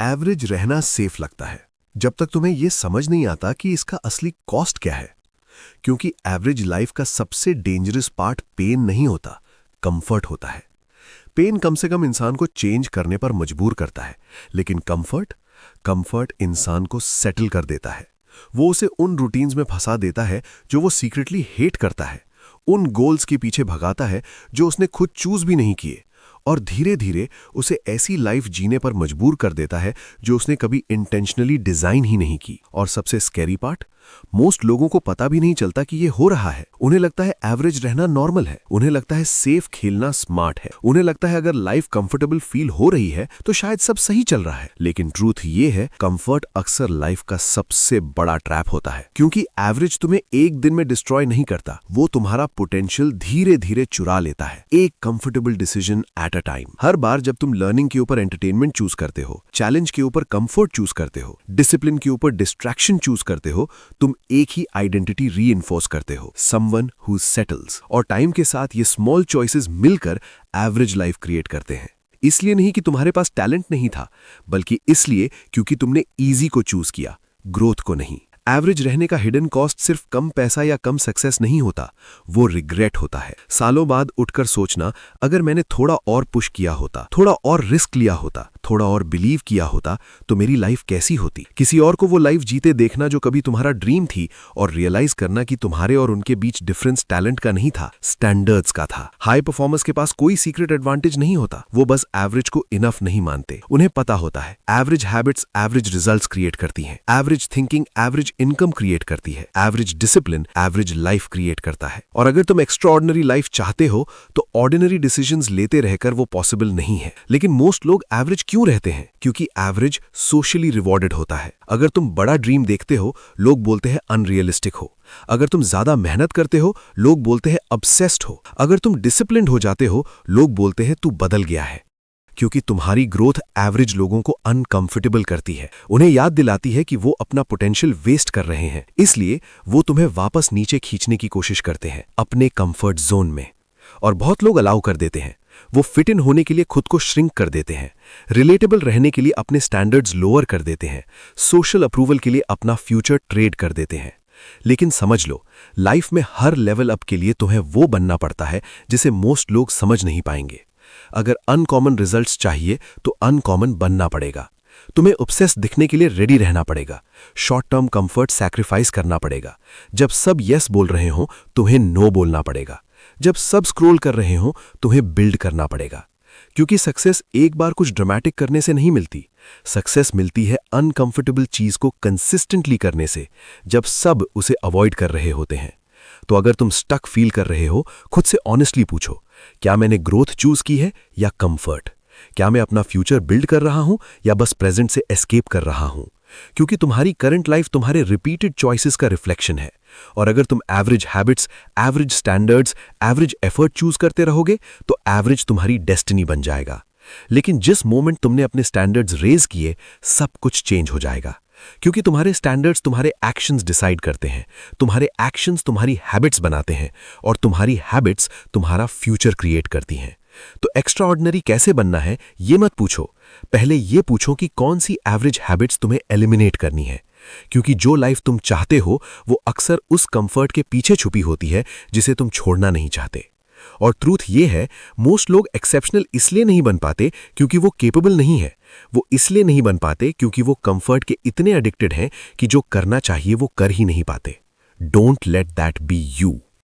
Average रहना safe लगता है जब तक तुम्हें यह समझ नहीं आता कि इसका असली कॉस्ट क्या है। क्योंकि एवरेज लाइफ का सबसे डेंजरस पार्ट पेन नहीं होता, कंफर्ट होता है। पेन कम से कम इंसान को चेंज करने पर मजबूर करता है, लेकिन कंफर्ट इंसान को सेटल कर देता है। वो उसे उन रूटीन्स में फंसा देता है जो वो सीक्रेटली हेट करता है, उन गोल्स के पीछे भगाता है जो उसने खुद चूज भी नहीं किए, और धीरे धीरे उसे ऐसी लाइफ जीने पर मजबूर कर देता है जो उसने कभी इंटेंशनली डिजाइन ही नहीं की। और सबसे स्कैरी पार्ट, मोस्ट लोगों को पता भी नहीं चलता कि ये हो रहा है। उन्हें लगता है एवरेज रहना नॉर्मल है, उन्हें लगता है सेफ खेलना स्मार्ट है, उन्हें लगता है अगर लाइफ कंफर्टेबल फील हो रही है तो शायद सब सही चल रहा है। लेकिन ट्रूथ ये है, कंफर्ट अक्सर लाइफ का सबसे बड़ा ट्रैप होता है। क्योंकि एवरेज तुम्हें एक दिन में डिस्ट्रॉय नहीं करता, वो तुम्हारा पोटेंशियल धीरे धीरे चुरा लेता है, एक comfortable decision at a time. हर बार जब तुम लर्निंग के ऊपर एंटरटेनमेंट चूज करते हो, चैलेंज के ऊपर कंफर्ट चूज करते हो, डिसिप्लिन के ऊपर डिस्ट्रैक्शन चूज करते हो, तुम एक ही आइडेंटिटी रीइंफोर्स करते हो, समवन हु सेटल्स। और टाइम के साथ ये स्मॉल चॉइसेस मिलकर एवरेज लाइफ क्रिएट करते हैं। इसलिए नहीं कि तुम्हारे पास टैलेंट नहीं था, बल्कि इसलिए क्योंकि तुमने इजी को चूज किया, ग्रोथ को नहीं। एवरेज रहने का हिडन कॉस्ट सिर्फ कम पैसा या कम सक्सेस नहीं होता, वो रिग्रेट होता है। सालों बाद उठकर सोचना, अगर मैंने थोड़ा और पुश किया होता, थोड़ा और रिस्क लिया होता, थोड़ा और बिलीव किया होता, तो मेरी लाइफ कैसी होती। किसी और को वो लाइफ जीते देखना जो कभी तुम्हारा ड्रीम थी, और रियलाइज करना कि तुम्हारे और उनके बीच डिफरेंस टैलेंट का नहीं था, स्टैंडर्ड्स का था। हाई परफॉर्मर्स के पास कोई सीक्रेट एडवांटेज नहीं होता, वो बस एवरेज को इनफ नहीं मानते। उन्हें पता होता है average habits average results create करती हैं, average thinking average income create करती है, average discipline average life create करता है। और अगर तुम एक्स्ट्राऑर्डिनरी लाइफ चाहते हो तो ऑर्डिनरी डिसीजंस लेते रहकर वो पॉसिबल नहीं है। लेकिन मोस्ट लोग एवरेज क्यों रहते हैं? क्योंकि एवरेज सोशली रिवॉर्डेड होता है। अगर तुम बड़ा ड्रीम देखते हो, लोग बोलते हैं अनरियलिस्टिक हो। अगर तुम ज्यादा मेहनत करते हो, लोग बोलते हैं ऑब्सेस्ड हो। अगर तुम डिसिप्लिन्ड हो जाते हो, लोग बोलते हैं तू बदल गया है। क्योंकि तुम्हारी ग्रोथ एवरेज लोगों को अनकंफर्टेबल करती है, उन्हें याद दिलाती है कि वो अपना पोटेंशियल वेस्ट कर रहे हैं। इसलिए वो तुम्हें वापस नीचे खींचने की कोशिश करते हैं, अपने कंफर्ट जोन में। और बहुत लोग अलाउ कर देते हैं, वो फिट इन होने के लिए खुद को श्रिंक कर देते हैं, रिलेटेबल रहने के लिए अपने स्टैंडर्ड्स लोअर कर देते हैं, सोशल अप्रूवल के लिए अपना फ्यूचर ट्रेड कर देते हैं। लेकिन समझ लो, लाइफ में हर लेवल अप के लिए तुम्हें वो बनना पड़ता है जिसे मोस्ट लोग समझ नहीं पाएंगे। अगर अनकॉमन रिजल्ट्स चाहिए तो अनकॉमन बनना पड़ेगा। तुम्हें ऑब्सेस दिखने के लिए रेडी रहना पड़ेगा, शॉर्ट टर्म कंफर्ट सैक्रिफाइस करना पड़ेगा। जब सब यस बोल रहे हो, तुम्हें नो बोलना पड़ेगा। जब सब स्क्रॉल कर रहे हो, तुम्हें बिल्ड करना पड़ेगा। क्योंकि सक्सेस एक बार कुछ ड्रामेटिक करने से नहीं मिलती, सक्सेस मिलती है अनकंफर्टेबल चीज को कंसिस्टेंटली करने से, जब सब उसे अवॉइड कर रहे होते हैं। तो अगर तुम स्टक फील कर रहे हो, खुद से ऑनेस्टली पूछो, क्या मैंने ग्रोथ चूज की है या कंफर्ट? क्या मैं अपना फ्यूचर बिल्ड कर रहा हूं या बस प्रेजेंट से एस्केप कर रहा हूं? क्योंकि तुम्हारी करंट लाइफ तुम्हारे रिपीटेड चॉइसेस का रिफ्लेक्शन है। और अगर तुम average habits, average standards, average effort choose करते रहोगे तो एवरेज तुम्हारी डेस्टिनी बन जाएगा। लेकिन जिस मोमेंट तुमने अपने स्टैंडर्ड्स रेज किए, सब कुछ चेंज हो जाएगा। क्योंकि तुम्हारे स्टैंडर्ड्स तुम्हारे एक्शंस डिसाइड करते हैं, तुम्हारे एक्शंस तुम्हारी हैबिट्स बनाते हैं, और तुम्हारी हैबिट्स तुम्हारा फ्यूचर क्रिएट करती हैं। तो एक्स्ट्राऑर्डिनरी कैसे बनना है, ये मत पूछो, पहले ये पूछो कि कौन सी एवरेज हैबिट्स तुम्हें एलिमिनेट करनी है। क्योंकि जो लाइफ तुम चाहते हो वो अक्सर उस कंफर्ट के पीछे छुपी होती है जिसे तुम छोड़ना नहीं चाहते। और ट्रूथ ये है, मोस्ट लोग एक्सेप्शनल इसलिए नहीं बन पाते क्योंकि वो केपेबल नहीं है, वो इसलिए नहीं बन पाते क्योंकि वो कंफर्ट के इतने एडिक्टेड हैं कि जो करना चाहिए वो कर ही नहीं पाते। Don't let that be you.